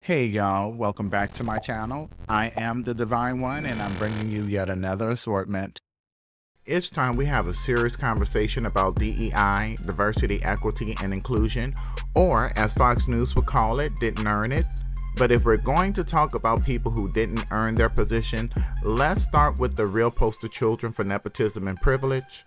Hey y'all, welcome back to my channel. I am the Divine One and I'm bringing you yet another assortment. It's time we have a serious conversation about DEI, diversity, equity, and inclusion, or as Fox News would call it, didn't earn it. But if we're going to talk about people who didn't earn their position, let's start with the real poster children for nepotism and privilege.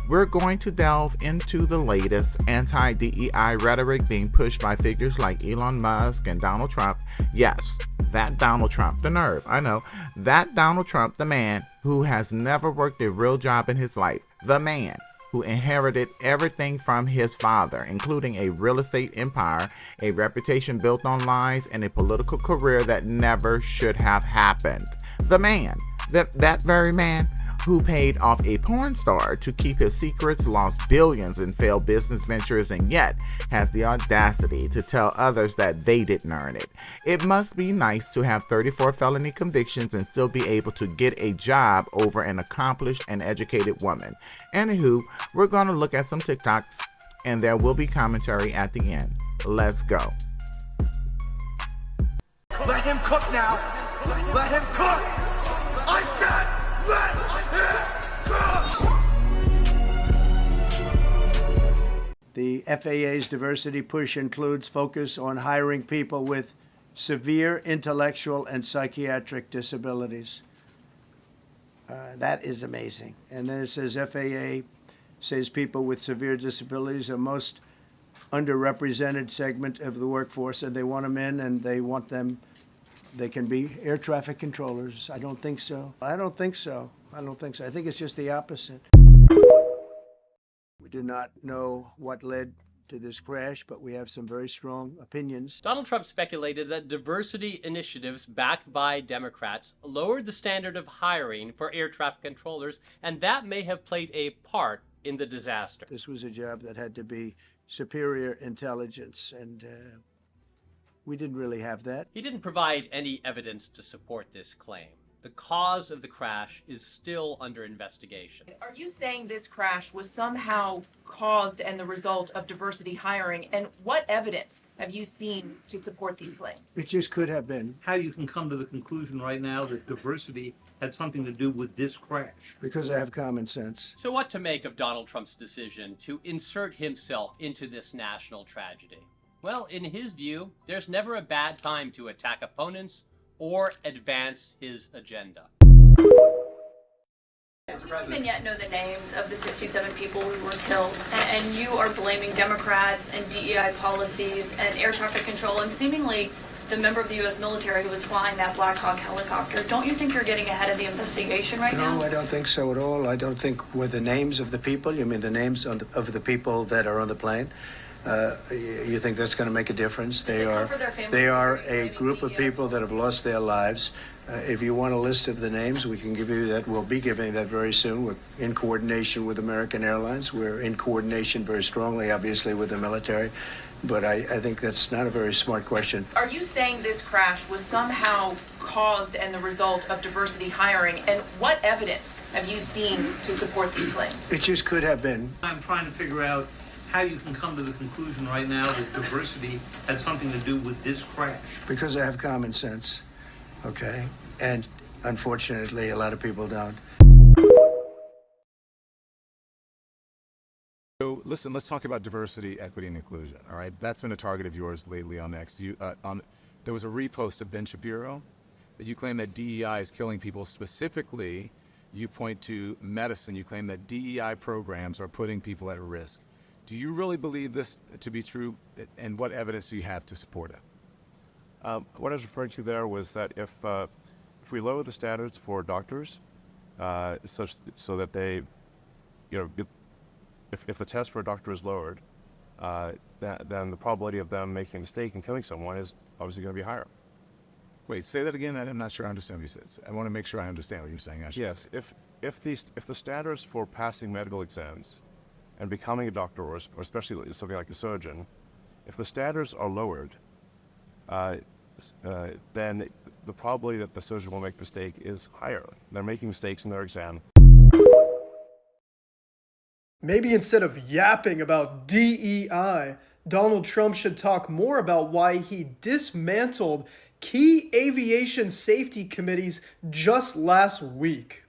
We're going to delve into the latest anti-DEI rhetoric being pushed by figures like Elon Musk and Donald Trump. Yes, that Donald Trump, the nerve, I know. That Donald Trump, the man who has never worked a real job in his life. The man who inherited everything from his father, including a real estate empire, a reputation built on lies, and a political career that never should have happened. The man, that very man, who paid off a porn star to keep his secrets, lost billions in failed business ventures, and yet has the audacity to tell others that they didn't earn it. It must be nice to have 34 felony convictions and still be able to get a job over an accomplished and educated woman. Anywho, we're going to look at some TikToks, and there will be commentary at the end. Let's go. Let him cook now. Let him cook. I said let him cook. The FAA's diversity push includes focus on hiring people with severe intellectual and psychiatric disabilities. That is amazing. And then it says FAA says people with severe disabilities are most underrepresented segment of the workforce, and they want them in, and they want them. They can be air traffic controllers. I don't think so. I don't think so. I think it's just the opposite. We do not know what led to this crash, but we have some very strong opinions. Donald Trump speculated that diversity initiatives backed by Democrats lowered the standard of hiring for air traffic controllers, and that may have played a part in the disaster. This was a job that had to be superior intelligence, and we didn't really have that. He didn't provide any evidence to support this claim. The cause of the crash is still under investigation. Are you saying this crash was somehow caused and the result of diversity hiring? And what evidence have you seen to support these claims? It just could have been. How you can come to the conclusion right now that diversity had something to do with this crash? Because I have common sense. So what to make of Donald Trump's decision to insert himself into this national tragedy? Well, in his view, there's never a bad time to attack opponents or advance his agenda. Do you even yet know the names of the 67 people who were killed? And you are blaming Democrats and DEI policies and air traffic control and seemingly the member of the U.S. military who was flying that Black Hawk helicopter. Don't you think you're getting ahead of the investigation right now? No, I don't think so at all. I don't think with the names of the people. You mean the names of the people that are on the plane? You think that's going to make a difference? They are a group of people that have lost their lives. If you want a list of the names, we can give you that. We'll be giving that very soon. We're in coordination with American Airlines. We're in coordination very strongly, obviously, with the military. But I think that's not a very smart question. Are you saying this crash was somehow caused and the result of diversity hiring? And what evidence have you seen to support these claims? It just could have been. I'm trying to figure out how you can come to the conclusion right now that diversity had something to do with this crash. Because I have common sense, okay? And unfortunately, a lot of people don't. So listen, let's talk about diversity, equity, and inclusion, all right? That's been a target of yours lately on X. There was a repost of Ben Shapiro that you claim that DEI is killing people. Specifically, you point to medicine. You claim that DEI programs are putting people at risk. Do you really believe this to be true, and what evidence do you have to support it? What I was referring to there was that if we lower the standards for doctors, so that they, if the test for a doctor is lowered, then the probability of them making a mistake and killing someone is obviously going to be higher. Wait, say that again. I'm not sure I understand what you said. I want to make sure I understand what you're saying. Yes, if the standards for passing medical exams and becoming a doctor, or especially something like a surgeon, if the standards are lowered, then the probability that the surgeon will make a mistake is higher. They're making mistakes in their exam. Maybe instead of yapping about DEI, Donald Trump should talk more about why he dismantled key aviation safety committees just last week.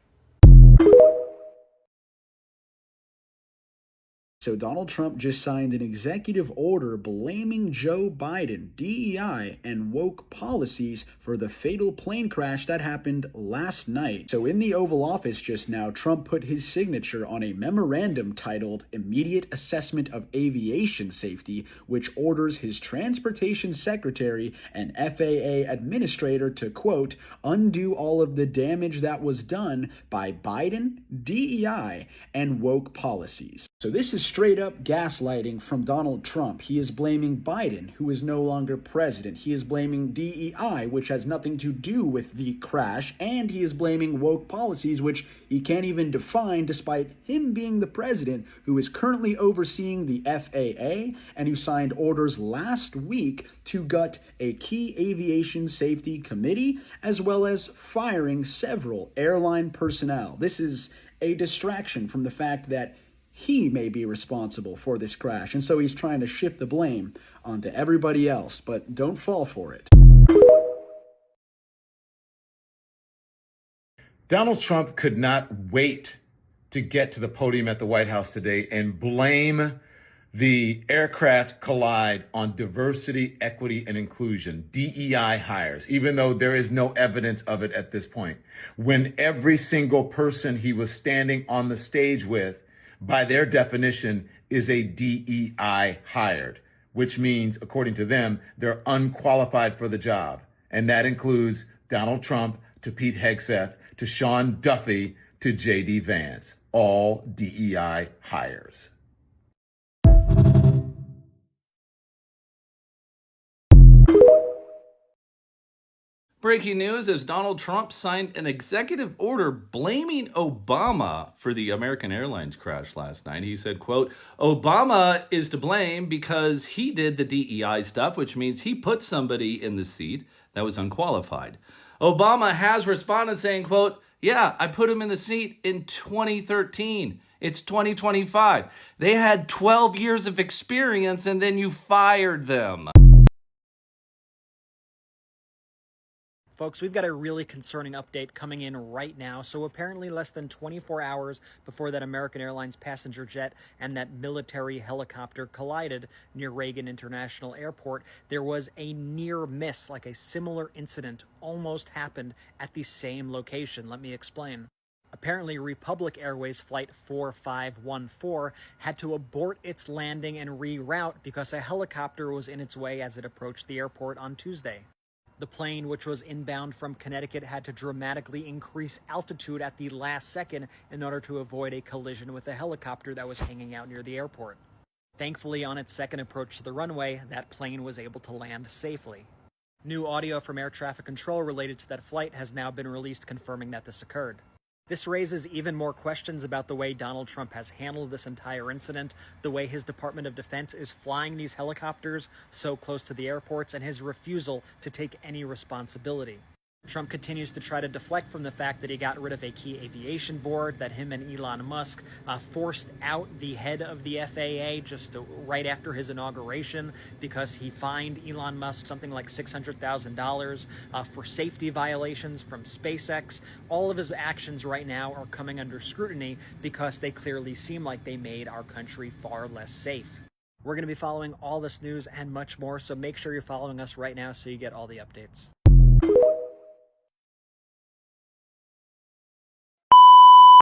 So Donald Trump just signed an executive order blaming Joe Biden, DEI, and woke policies for the fatal plane crash that happened last night. So in the Oval Office just now, Trump put his signature on a memorandum titled Immediate Assessment of Aviation Safety, which orders his transportation secretary and FAA administrator to, quote, undo all of the damage that was done by Biden, DEI, and woke policies. So this is straight up gaslighting from Donald Trump. He is blaming Biden, who is no longer president. He is blaming DEI, which has nothing to do with the crash, and he is blaming woke policies, which he can't even define despite him being the president, who is currently overseeing the FAA and who signed orders last week to gut a key aviation safety committee, as well as firing several airline personnel. This is a distraction from the fact that he may be responsible for this crash, and so he's trying to shift the blame onto everybody else, but don't fall for it. Donald Trump could not wait to get to the podium at the White House today and blame the aircraft collide on diversity, equity, and inclusion, DEI hires, even though there is no evidence of it at this point. When every single person he was standing on the stage with, by their definition, is a DEI hired, which means, according to them, they're unqualified for the job. And that includes Donald Trump to Pete Hegseth to Sean Duffy to J.D. Vance, all DEI hires. Breaking news as Donald Trump signed an executive order blaming Obama for the American Airlines crash last night. He said, quote, Obama is to blame because he did the DEI stuff, which means he put somebody in the seat that was unqualified. Obama has responded saying, quote, yeah, I put him in the seat in 2013. It's 2025. They had 12 years of experience and then you fired them. Folks, we've got a really concerning update coming in right now. So apparently less than 24 hours before that American Airlines passenger jet and that military helicopter collided near Reagan International Airport, there was a near miss, like a similar incident almost happened at the same location. Let me explain. Apparently, Republic Airways Flight 4514 had to abort its landing and reroute because a helicopter was in its way as it approached the airport on Tuesday. The plane, which was inbound from Connecticut, had to dramatically increase altitude at the last second in order to avoid a collision with a helicopter that was hanging out near the airport. Thankfully, on its second approach to the runway, that plane was able to land safely. New audio from air traffic control related to that flight has now been released confirming that this occurred. This raises even more questions about the way Donald Trump has handled this entire incident, the way his Department of Defense is flying these helicopters so close to the airports, and his refusal to take any responsibility. Trump continues to try to deflect from the fact that he got rid of a key aviation board, that him and Elon Musk forced out the head of the FAA just right after his inauguration because he fined Elon Musk something like $600,000 for safety violations from SpaceX. All of his actions right now are coming under scrutiny because they clearly seem like they made our country far less safe. We're going to be following all this news and much more, so make sure you're following us right now so you get all the updates.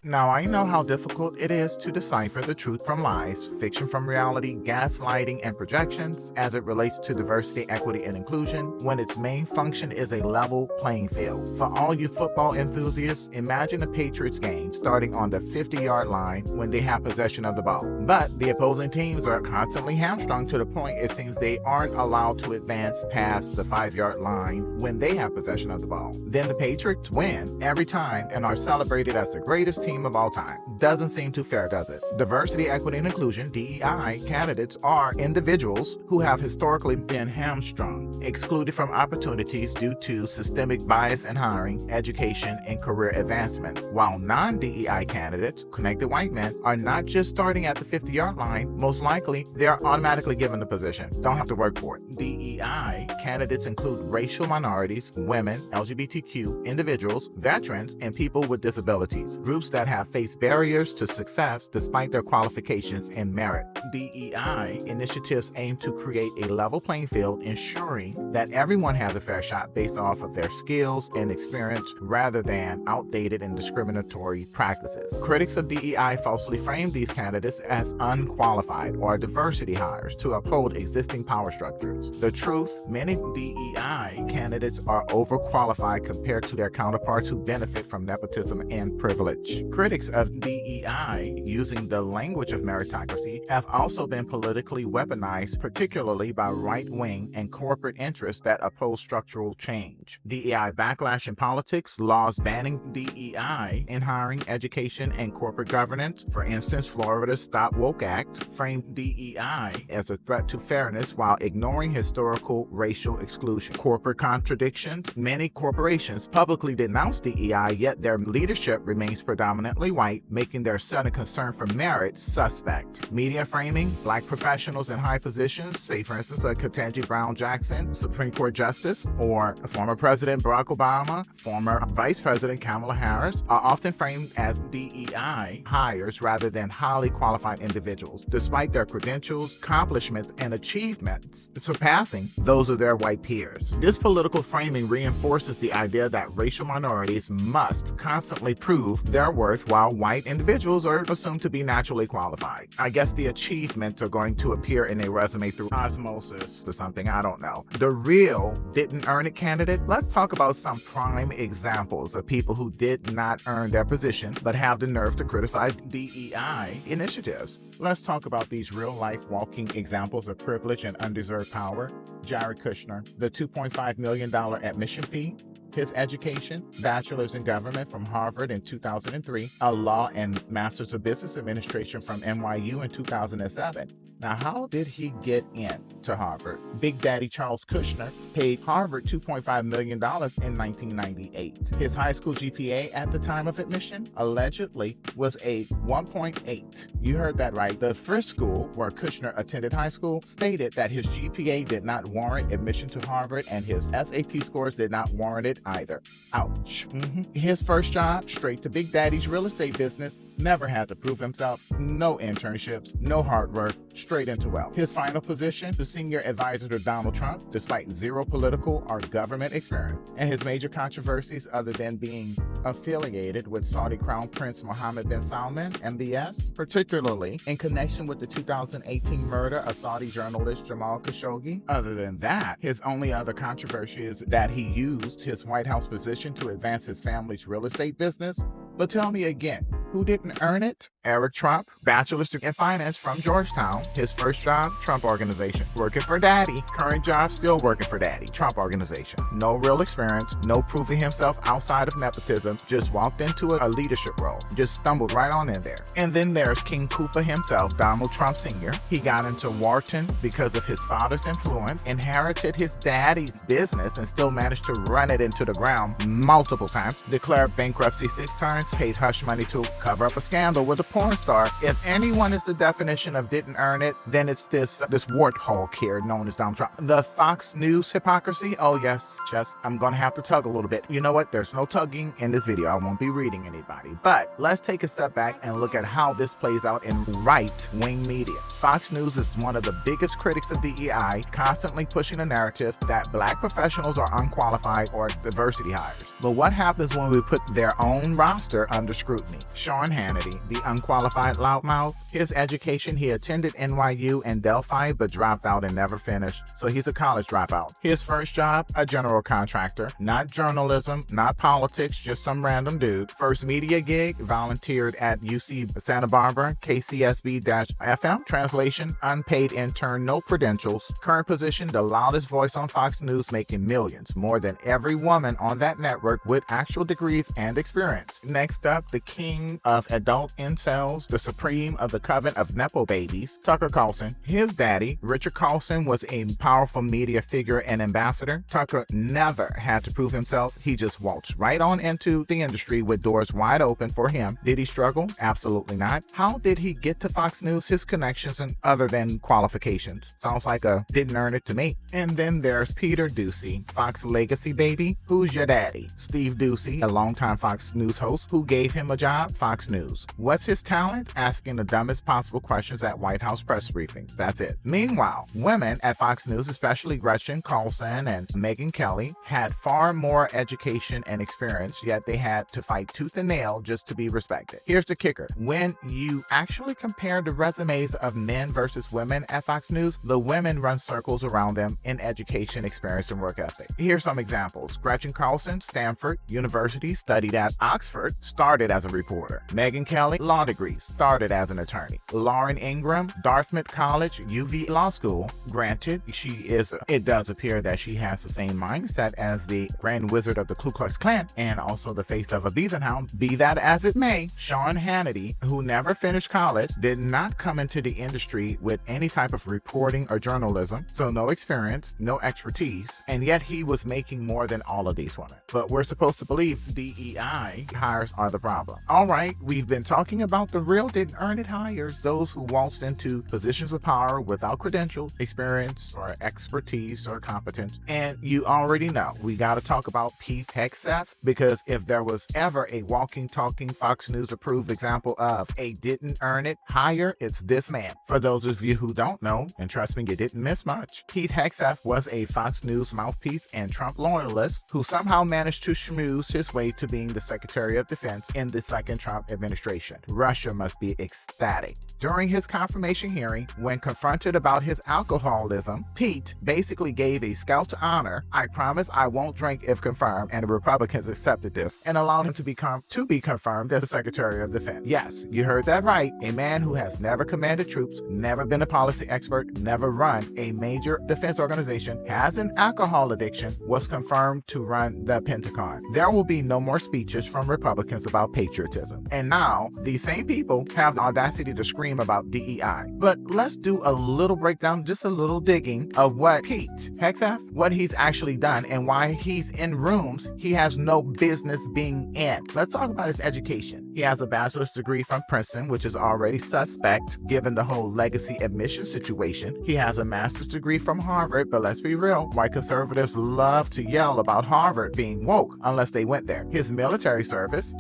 Now, I know how difficult it is to decipher the truth from lies, fiction from reality, gaslighting, and projections as it relates to diversity, equity, and inclusion when its main function is a level playing field. For all you football enthusiasts, imagine a Patriots game starting on the 50-yard line when they have possession of the ball. But the opposing teams are constantly hamstrung to the point it seems they aren't allowed to advance past the 5-yard line when they have possession of the ball. Then the Patriots win every time and are celebrated as the greatest team team of all time. Doesn't seem too fair, does it? Diversity, equity, and inclusion, DEI, candidates are individuals who have historically been hamstrung, excluded from opportunities due to systemic bias in hiring, education, and career advancement. While non-DEI candidates, connected white men, are not just starting at the 50-yard line, most likely they are automatically given the position. Don't have to work for it. DEI candidates include racial minorities, women, LGBTQ, individuals, veterans, and people with disabilities, groups that have faced barriers to success despite their qualifications and merit. DEI initiatives aim to create a level playing field, ensuring that everyone has a fair shot based off of their skills and experience rather than outdated and discriminatory practices. Critics of DEI falsely frame these candidates as unqualified or diversity hires to uphold existing power structures. The truth, many DEI candidates are overqualified compared to their counterparts who benefit from nepotism and privilege. Critics of DEI, using the language of meritocracy, have also been politically weaponized, particularly by right-wing and corporate interests that oppose structural change. DEI backlash in politics, laws banning DEI in hiring, education, and corporate governance. For instance, Florida's Stop Woke Act framed DEI as a threat to fairness while ignoring historical racial exclusion. Corporate contradictions. Many corporations publicly denounce DEI, yet their leadership remains predominantly white, making their sudden concern for merit suspect. Media framing. Black professionals in high positions, say for instance a Ketanji Brown Jackson, Supreme Court Justice, or former President Barack Obama, former Vice President Kamala Harris, are often framed as DEI hires rather than highly qualified individuals, despite their credentials, accomplishments, and achievements surpassing those of their white peers. This political framing reinforces the idea that racial minorities must constantly prove their worth while white individuals are assumed to be naturally qualified. I guess the achievements are going to appear in a resume through osmosis or something, I don't know. The real didn't earn it candidate. Let's talk about some prime examples of people who did not earn their position but have the nerve to criticize DEI initiatives. Let's talk about these real-life walking examples of privilege and undeserved power. Jared Kushner, the $2.5 million admission fee, his education, bachelor's in government from Harvard in 2003, a law and master's of business administration from NYU in 2007. Now, how did he get into Harvard? Big Daddy Charles Kushner paid Harvard $2.5 million in 1998. His high school GPA at the time of admission allegedly was a 1.8. You heard that right. The first school where Kushner attended high school stated that his GPA did not warrant admission to Harvard and his SAT scores did not warrant it either. Ouch. His first job, straight to Big Daddy's real estate business, never had to prove himself, no internships, no hard work, straight into wealth. His final position, the senior advisor to Donald Trump, despite zero political or government experience. And his major controversies, other than being affiliated with Saudi Crown Prince Mohammed bin Salman, MBS, particularly in connection with the 2018 murder of Saudi journalist Jamal Khashoggi. Other than that, his only other controversy is that he used his White House position to advance his family's real estate business. But tell me again, who didn't earn it? Eric Trump, bachelor's degree in finance from Georgetown. His first job, Trump Organization. Working for Daddy. Current job, still working for Daddy. Trump Organization. No real experience, no proving himself outside of nepotism. Just walked into a leadership role. Just stumbled right on in there. And then there's King Koopa himself, Donald Trump Sr. He got into Wharton because of his father's influence, inherited his daddy's business, and still managed to run it into the ground multiple times. Declared bankruptcy 6 times, paid hush money to cover up a scandal with a porn star. If anyone is the definition of didn't earn it, then it's this warthog here known as Donald Trump. The Fox News hypocrisy. Oh yes, I'm gonna have to tug a little bit. You know what? There's no tugging in this video. I won't be reading anybody. But let's take a step back and look at how this plays out in right-wing media. Fox News is one of the biggest critics of DEI, constantly pushing a narrative that black professionals are unqualified or diversity hires. But what happens when we put their own roster under scrutiny? Sean Hannity, the unqualified loudmouth. His education, he attended NYU and Delphi, but dropped out and never finished, so he's a college dropout. His first job, a general contractor. Not journalism, not politics, just some random dude. First media gig, volunteered at UC Santa Barbara, KCSB-FM. Translation, unpaid intern, no credentials. Current position, the loudest voice on Fox News, making millions, more than every woman on that network with actual degrees and experience. Next up, the king of adult incels, the supreme of the coven of Nepo babies, Tucker Carlson. His daddy, Richard Carlson, was a powerful media figure and ambassador. Tucker never had to prove himself. He just waltzed right on into the industry with doors wide open for him. Did he struggle? Absolutely not. How did he get to Fox News? His connections and other than qualifications. Sounds like a didn't earn it to me. And then there's Peter Doocy, Fox legacy baby. Who's your daddy? Steve Doocy, a longtime Fox News host. Who gave him a job? Fox News. What's his talent? Asking the dumbest possible questions at White House press briefings. That's it. Meanwhile, women at Fox News, especially Gretchen Carlson and Megyn Kelly, had far more education and experience, yet they had to fight tooth and nail just to be respected. Here's the kicker. When you actually compare the resumes of men versus women at Fox News, the women run circles around them in education, experience, and work ethic. Here's some examples. Gretchen Carlson, Stanford University, studied at Oxford, started as a reporter. Megyn Kelly, law degree, started as an attorney. Lauren Ingram, Dartmouth College, UV Law School. Granted, it does appear that she has the same mindset as the Grand Wizard of the Ku Klux Klan and also the face of a Beazenhound. Be that as it may, Sean Hannity, who never finished college, did not come into the industry with any type of reporting or journalism, so no experience, no expertise, and yet he was making more than all of these women. But we're supposed to believe DEI hires are the problem. All right, we've been talking about the real didn't earn it hires, those who waltzed into positions of power without credentials, experience, or expertise or competence. And you already know, we got to talk about Pete Hegseth, because if there was ever a walking, talking Fox News approved example of a didn't earn it hire, it's this man. For those of you who don't know, and trust me, you didn't miss much, Pete Hegseth was a Fox News mouthpiece and Trump loyalist who somehow managed to schmooze his way to being the Secretary of Defense in the second Trump administration. Russia must be ecstatic. During his confirmation hearing, when confronted about his alcoholism, Pete basically gave a scout to honor, I promise I won't drink if confirmed, and the Republicans accepted this and allowed him to be confirmed as the Secretary of Defense. Yes, you heard that right. A man who has never commanded troops, never been a policy expert, never run a major defense organization, has an alcohol addiction, was confirmed to run the Pentagon. There will be no more speeches from Republicans about patriotism. And now, these same people have the audacity to scream about DEI. But let's do a little breakdown, just a little digging of what Pete Hegseth, what he's actually done and why he's in rooms he has no business being in. Let's talk about his education. He has a bachelor's degree from Princeton, which is already suspect given the whole legacy admission situation. He has a master's degree from Harvard, but let's be real, white conservatives love to yell about Harvard being woke unless they went there. His military service,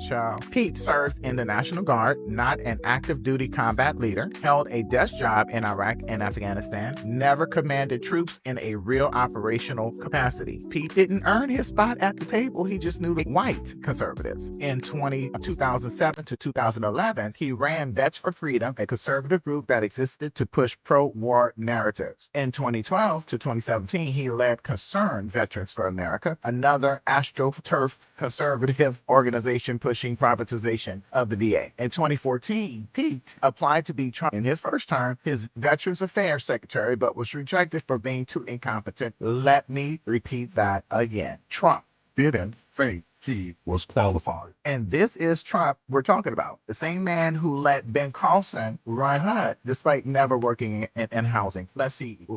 Pete served in the National Guard, not an active duty combat leader, held a desk job in Iraq and Afghanistan, never commanded troops in a real operational capacity. Pete didn't earn his spot at the table, he just knew white conservatives. In 2007 to 2011, he ran Vets for Freedom, a conservative group that existed to push pro-war narratives. In 2012 to 2017, he led Concerned Veterans for America, another AstroTurf conservative organization pushing privatization of the VA. In 2014, Pete applied to be Trump in his first term, his Veterans Affairs Secretary, but was rejected for being too incompetent. Let me repeat that again. Trump didn't think he was qualified. And this is Trump we're talking about. The same man who let Ben Carlson run HUD despite never working in housing. Let's see,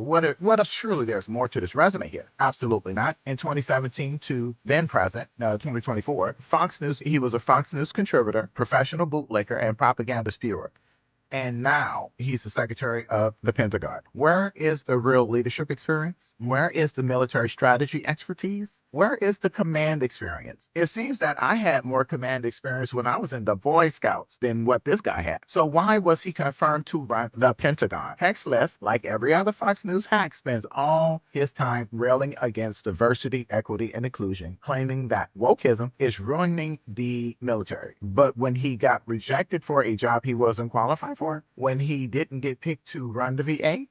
surely there's more to this resume here. Absolutely not. In 2017 to then present, 2024, Fox News, he was a Fox News contributor, professional bootlegger, and propaganda spewer. And now he's the Secretary of the Pentagon. Where is the real leadership experience? Where is the military strategy expertise? Where is the command experience? It seems that I had more command experience when I was in the Boy Scouts than what this guy had. So why was he confirmed to run the Pentagon? Hegseth, like every other Fox News hack, spends all his time railing against diversity, equity, and inclusion, claiming that wokeism is ruining the military. But when he got rejected for a job he wasn't qualified for, when he didn't get picked to run the VA,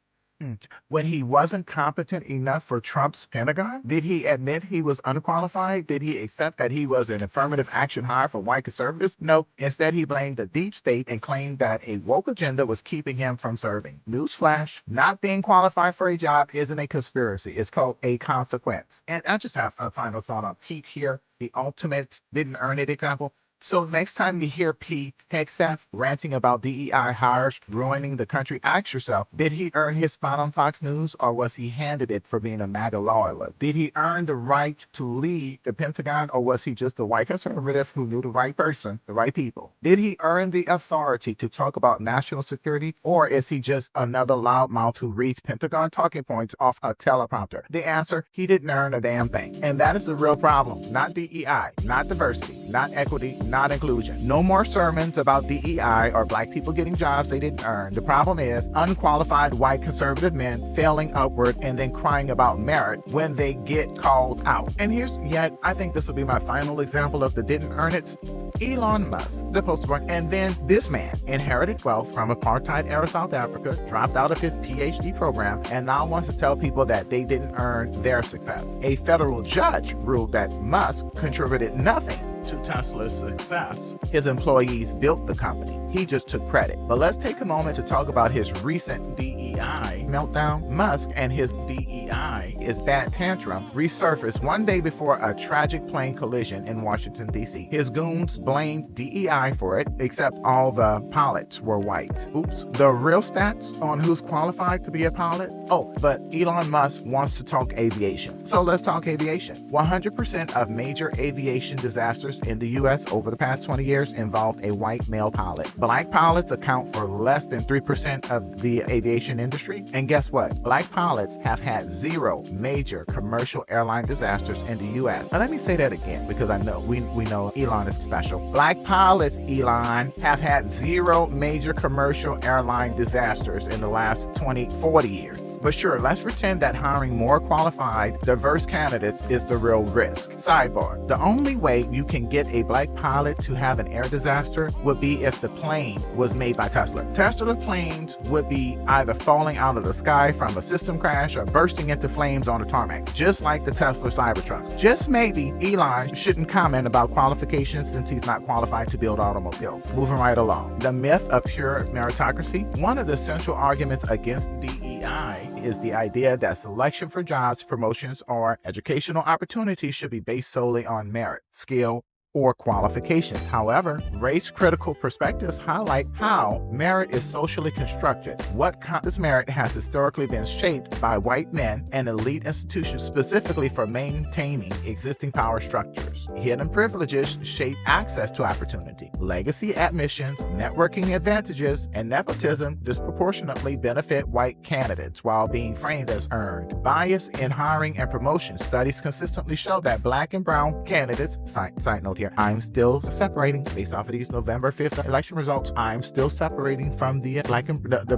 when he wasn't competent enough for Trump's Pentagon, did he admit he was unqualified? Did he accept that he was an affirmative action hire for white conservatives? No. Instead, he blamed the deep state and claimed that a woke agenda was keeping him from serving. Newsflash, not being qualified for a job isn't a conspiracy. It's called a consequence. And I just have a final thought on Pete here, the ultimate didn't earn it example. So next time you hear Pete Hegseth ranting about DEI hires ruining the country, ask yourself, did he earn his spot on Fox News, or was he handed it for being a MAGA loyalist? Did he earn the right to lead the Pentagon, or was he just a white conservative who knew the right person, the right people? Did he earn the authority to talk about national security, or is he just another loudmouth who reads Pentagon talking points off a teleprompter? The answer, he didn't earn a damn thing. And that is the real problem. Not DEI, not diversity, not equity, not inclusion. No more sermons about DEI or black people getting jobs they didn't earn. The problem is unqualified white conservative men failing upward and then crying about merit when they get called out. And here's yet, I think this will be my final example of the didn't earn it. Elon Musk, the poster boy, and then this man inherited wealth from apartheid era South Africa, dropped out of his PhD program, and now wants to tell people that they didn't earn their success. A federal judge ruled that Musk contributed nothing to Tesla's success. His employees built the company. He just took credit. But let's take a moment to talk about his recent DEI meltdown. Musk and his DEI is bad tantrum resurfaced one day before a tragic plane collision in Washington, D.C. His goons blamed DEI for it, except all the pilots were white. Oops. The real stats on who's qualified to be a pilot? Oh, but Elon Musk wants to talk aviation. So let's talk aviation. 100% of major aviation disasters in the U.S. over the past 20 years involved a white male pilot. Black pilots account for less than 3% of the aviation industry. And guess what? Black pilots have had 0 major commercial airline disasters in the U.S. Now let me say that again, because I know we know Elon is special. Black pilots, Elon, have had 0 major commercial airline disasters in the last 40 years. But sure, let's pretend that hiring more qualified, diverse candidates is the real risk. Sidebar, the only way you can get a black pilot to have an air disaster would be if the plane was made by Tesla. Tesla planes would be either falling out of the sky from a system crash or bursting into flames on a tarmac, just like the Tesla Cybertruck. Just maybe Elon shouldn't comment about qualifications since he's not qualified to build automobiles. Moving right along. The myth of pure meritocracy. One of the central arguments against DEI is the idea that selection for jobs, promotions, or educational opportunities should be based solely on merit, skill, or qualifications. However, race-critical perspectives highlight how merit is socially constructed. What counts as merit has historically been shaped by white men and elite institutions specifically for maintaining existing power structures. Hidden privileges shape access to opportunity. Legacy admissions, networking advantages, and nepotism disproportionately benefit white candidates while being framed as earned. Bias in hiring and promotion. Studies consistently show that black and brown candidates, side note here, I'm still separating based off of these November 5th election results. I'm still separating from the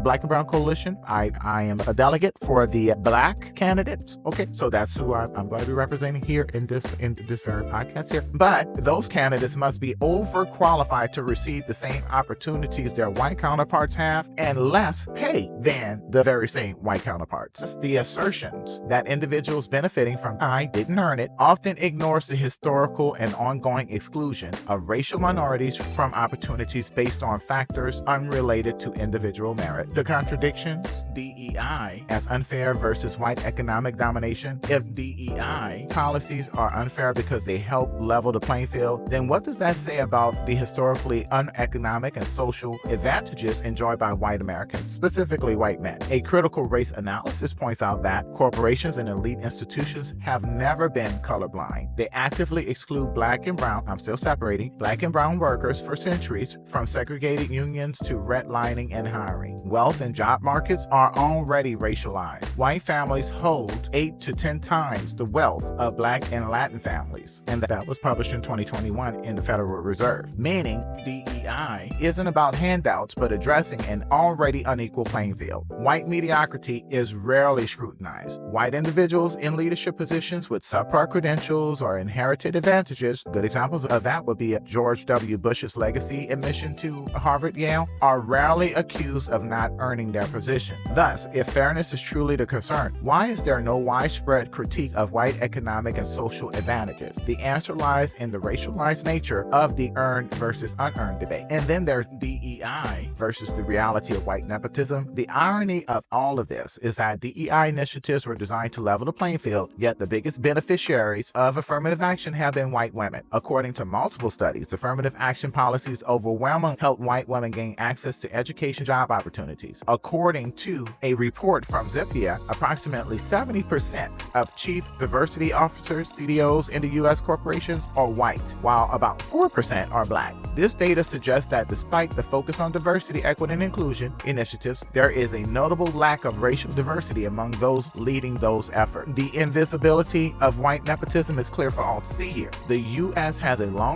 black and brown coalition. I am a delegate for the black candidates. Okay, so that's who I'm going to be representing here in this very podcast here. But those candidates must be overqualified to receive the same opportunities their white counterparts have and less pay than the very same white counterparts. The assertions that individuals benefiting from I didn't earn it often ignores the historical and ongoing exclusion of racial minorities from opportunities based on factors unrelated to individual merit. The contradictions, DEI as unfair versus white economic domination. If DEI policies are unfair because they help level the playing field, then what does that say about the historically uneconomic and social advantages enjoyed by white Americans, specifically white men? A critical race analysis points out that corporations and elite institutions have never been colorblind. They actively exclude black and brown, I'm still separating, black and brown workers for centuries, from segregated unions to redlining and hiring. Wealth and job markets are already racialized. White families hold 8 to 10 times the wealth of black and Latin families, and that was published in 2021 in the Federal Reserve, meaning DEI isn't about handouts but addressing an already unequal playing field. White mediocrity is rarely scrutinized. White individuals in leadership positions with subpar credentials or inherited advantages, good examples of that would be George W. Bush's legacy admission to Harvard, Yale, are rarely accused of not earning their position. Thus, if fairness is truly the concern, why is there no widespread critique of white economic and social advantages? The answer lies in the racialized nature of the earned versus unearned debate. And then there's DEI versus the reality of white nepotism. The irony of all of this is that DEI initiatives were designed to level the playing field, yet the biggest beneficiaries of affirmative action have been white women. According According to multiple studies, affirmative action policies overwhelmingly help white women gain access to education job opportunities. According to a report from Zipia, approximately 70% of chief diversity officers, CDOs in the U.S. corporations are white, while about 4% are black. This data suggests that despite the focus on diversity, equity, and inclusion initiatives, there is a notable lack of racial diversity among those leading those efforts. The invisibility of white nepotism is clear for all to see here. The U.S. has a long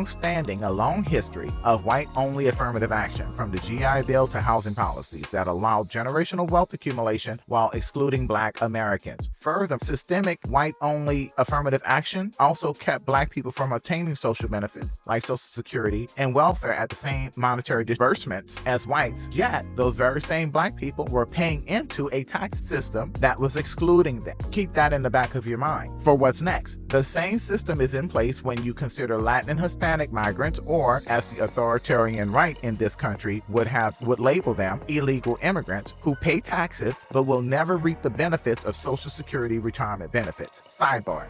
history of white-only affirmative action, from the GI Bill to housing policies that allow generational wealth accumulation while excluding black Americans. Further, systemic white-only affirmative action also kept black people from obtaining social benefits like Social Security and welfare at the same monetary disbursements as whites, yet those very same black people were paying into a tax system that was excluding them. Keep that in the back of your mind. For what's next, the same system is in place when you consider Latin and Hispanic migrants, or as the authoritarian right in this country would label them, illegal immigrants who pay taxes but will never reap the benefits of Social Security retirement benefits. Sidebar.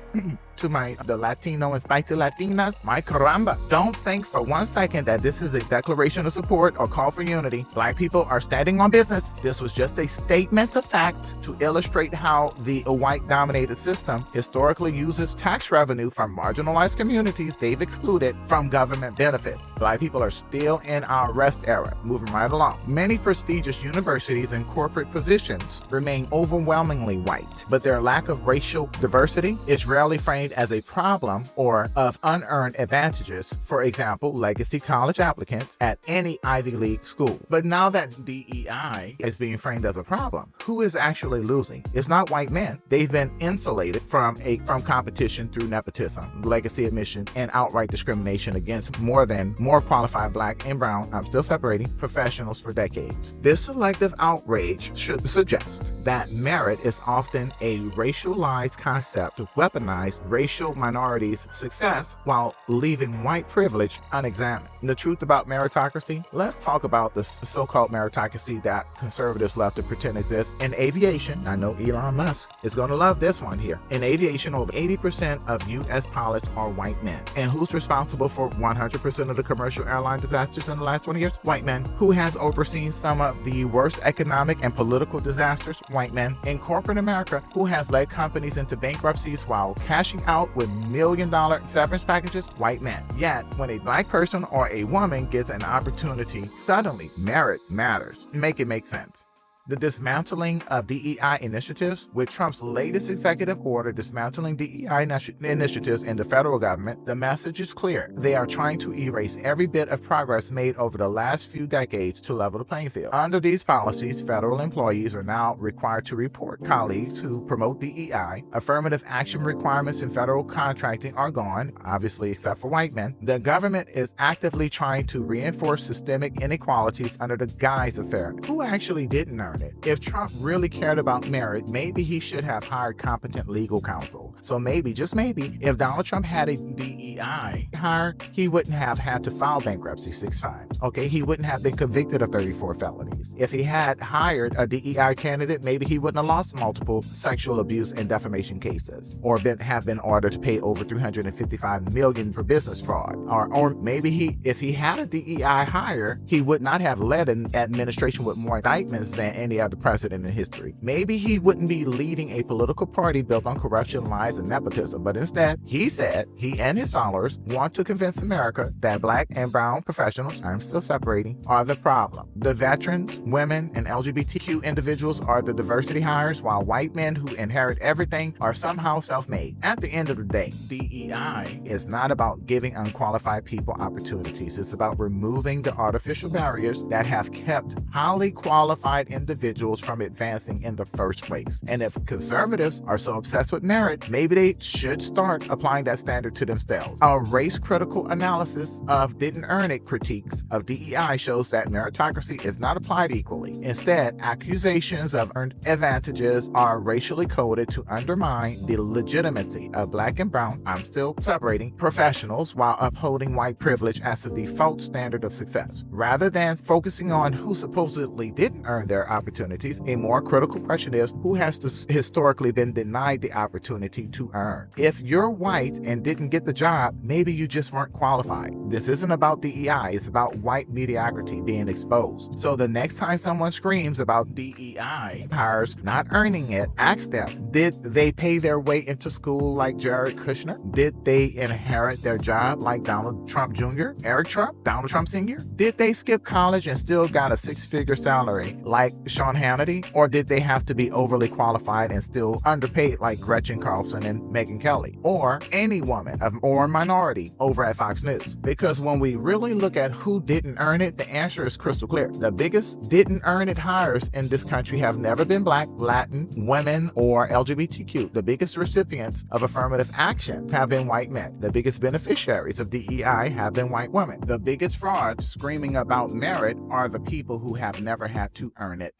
To the Latino and spicy Latinas, my caramba. Don't think for one second that this is a declaration of support or call for unity. Black people are standing on business. This was just a statement of fact to illustrate how the white-dominated system historically uses tax revenue from marginalized communities they've excluded from government benefits. Black people are still in our rest era, moving right along. Many prestigious universities and corporate positions remain overwhelmingly white, but their lack of racial diversity is rarely framed as a problem or of unearned advantages. For example, legacy college applicants at any Ivy League school. But now that DEI is being framed as a problem, who is actually losing? It's not white men. They've been insulated from competition through nepotism, legacy admission, and outright discrimination against more qualified black and brown, I'm still separating, professionals for decades. This selective outrage should suggest that merit is often a racialized concept to weaponize racial minorities' success while leaving white privilege unexamined. The truth about meritocracy? Let's talk about the so-called meritocracy that conservatives love to pretend exists. In aviation, I know Elon Musk is going to love this one here. In aviation, over 80% of U.S. pilots are white men. And who's responsible for 100% of the commercial airline disasters in the last 20 years? White men. Who has overseen some of the worst economic and political disasters? White men. In corporate America, who has led companies into bankruptcies while cashing out with million-dollar severance packages? White men. Yet, when a black person or a woman gets an opportunity, suddenly merit matters. Make it make sense. The dismantling of DEI initiatives, with Trump's latest executive order dismantling DEI initiatives in the federal government, the message is clear. They are trying to erase every bit of progress made over the last few decades to level the playing field. Under these policies, federal employees are now required to report colleagues who promote DEI. Affirmative action requirements in federal contracting are gone, obviously except for white men. The government is actively trying to reinforce systemic inequalities under the guise of fairness. Who actually didn't earn it? If Trump really cared about merit, maybe he should have hired competent legal counsel. So maybe, just maybe, if Donald Trump had a DEI hire, he wouldn't have had to file bankruptcy 6 times. Okay, he wouldn't have been convicted of 34 felonies. If he had hired a DEI candidate, maybe he wouldn't have lost multiple sexual abuse and defamation cases, or have been ordered to pay over $355 million for business fraud. Or maybe if he had a DEI hire, he would not have led an administration with more indictments than any other president in history. Maybe he wouldn't be leading a political party built on corruption, lies, and nepotism, but instead, he said he and his followers want to convince America that black and brown professionals, I'm still separating, are the problem. The veterans, women, and LGBTQ individuals are the diversity hires, while white men who inherit everything are somehow self-made. At the end of the day, DEI is not about giving unqualified people opportunities. It's about removing the artificial barriers that have kept highly qualified individuals from advancing in the first place. And if conservatives are so obsessed with merit, maybe they should start applying that standard to themselves. A race-critical analysis of didn't earn it critiques of DEI shows that meritocracy is not applied equally. Instead, accusations of earned advantages are racially coded to undermine the legitimacy of black and brown, I'm still separating, professionals while upholding white privilege as the default standard of success. Rather than focusing on who supposedly didn't earn their opportunities, a more critical question is who has historically been denied the opportunity to earn. If you're white and didn't get the job, maybe you just weren't qualified. This isn't about DEI, it's about white mediocrity being exposed. So the next time someone screams about DEI hires not earning it, ask them, did they pay their way into school like Jared Kushner? Did they inherit their job like Donald Trump Jr., Eric Trump, Donald Trump Sr.? Did they skip college and still got a six-figure salary like Sean Hannity? Or did they have to be overly qualified and still underpaid like Gretchen Carlson and Megyn Kelly? Or any woman or minority over at Fox News? Because when we really look at who didn't earn it, the answer is crystal clear. The biggest didn't earn it hires in this country have never been Black, Latin, women, or LGBTQ. The biggest recipients of affirmative action have been white men. The biggest beneficiaries of DEI have been white women. The biggest frauds screaming about merit are the people who have never had to earn it.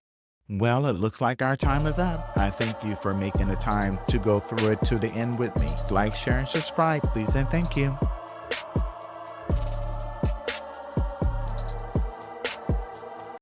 Well, it looks like our time is up. I thank you for making the time to go through it to the end with me. Like, share, and subscribe, please, and thank you.